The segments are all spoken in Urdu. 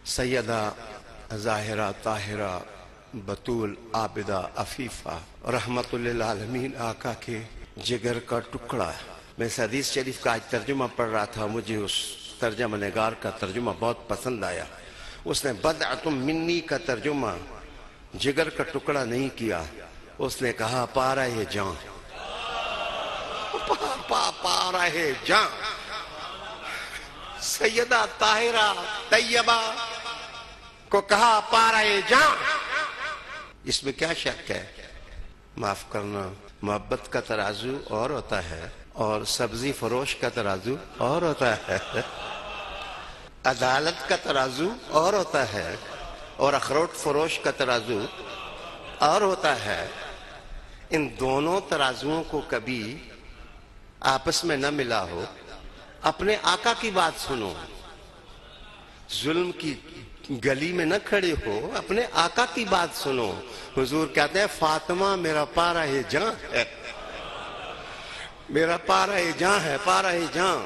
سیدہ ظاہرہ طاہرہ بطول عابدہ عفیفہ رحمت للعالمین آقا کے جگر کا ٹکڑا ہے۔ میں اس حدیث شریف کا آج ترجمہ پڑھ رہا تھا، مجھے اس ترجمہ نگار کا ترجمہ بہت پسند آیا۔ اس نے بدعۃ منی کا ترجمہ جگر کا ٹکڑا نہیں کیا، اس نے کہا پارہ جان، پارہ جان۔ سیدہ طاہرہ طیبہ کو کہا پارہ جان، اس میں کیا شک ہے؟ معاف کرنا، محبت کا ترازو اور ہوتا ہے اور سبزی فروش کا ترازو اور ہوتا ہے، عدالت کا ترازو اور ہوتا ہے اور اخروٹ فروش کا ترازو اور ہوتا ہے۔ ان دونوں ترازوؤں کو کبھی آپس میں نہ ملا ہو، اپنے آقا کی بات سنو، ظلم کی گلی میں نہ کھڑے ہو، اپنے آقا کی بات سنو۔ حضور کہتے ہیں فاطمہ میرا پارہ جاں ہے، میرا پارہ جاں ہے، پارہ جاں۔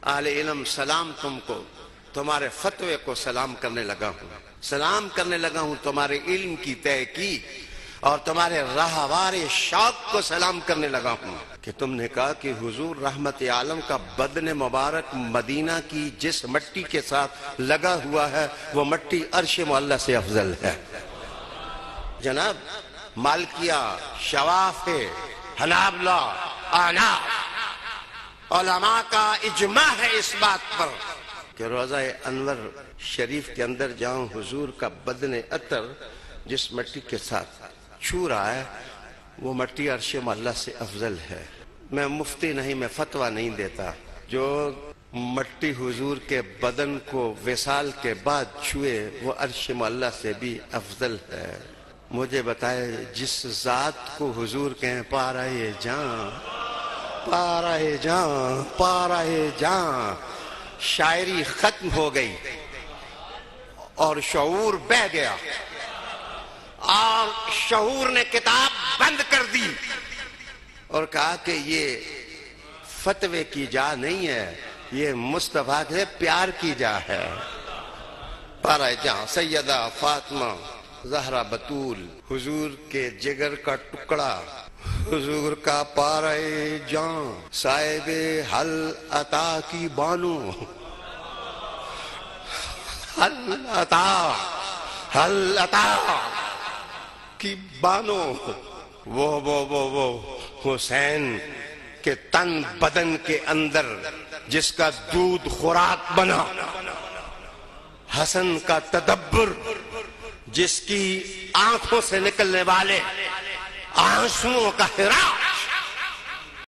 اہل علم سلام تم کو، تمہارے فتوے کو سلام کرنے لگا ہوں، سلام کرنے لگا ہوں تمہارے علم کی تحقیق اور تمہارے راہوار شوق کو سلام کرنے لگا ہوں کہ تم نے کہا کہ حضور رحمت عالم کا بدن مبارک مدینہ کی جس مٹی کے ساتھ لگا ہوا ہے وہ مٹی عرش معلی سے افضل ہے۔ جناب مالکیہ، شوافع، حنابلہ، احناف علماء کا اجماع ہے اس بات پر کہ روضہ انور شریف کے اندر جاؤں حضور کا بدن عطر جس مٹی کے ساتھ چھو رہا ہے وہ مٹی عرش معلی سے افضل ہے۔ میں مفتی نہیں، میں فتویٰ نہیں دیتا، جو مٹی حضور کے بدن کو وصال کے بعد چھوئے وہ عرش معلی سے بھی افضل ہے۔ مجھے بتائے جس ذات کو حضور کہیں پارہ جاں، پارہ جاں، پارہ جاں، شاعری ختم ہو گئی اور شعور بہہ گیا اور شعور نے کتاب بند کر دی اور کہا کہ یہ فتوے کی جا نہیں ہے، یہ مصطفیٰ کے پیار کی جا ہے۔ پارہ جاں سیدہ فاطمہ زہرا بطول، حضور کے جگر کا ٹکڑا، حضور کا پارہ جاں، صاحب حل عطا کی بانو، حل عطا کی بانو، وہ حسین کے تن بدن کے اندر جس کا دودھ خوراک بنا، حسن کا تدبر جس کی آنکھوں سے نکلنے والے آنسوؤں کا حرا،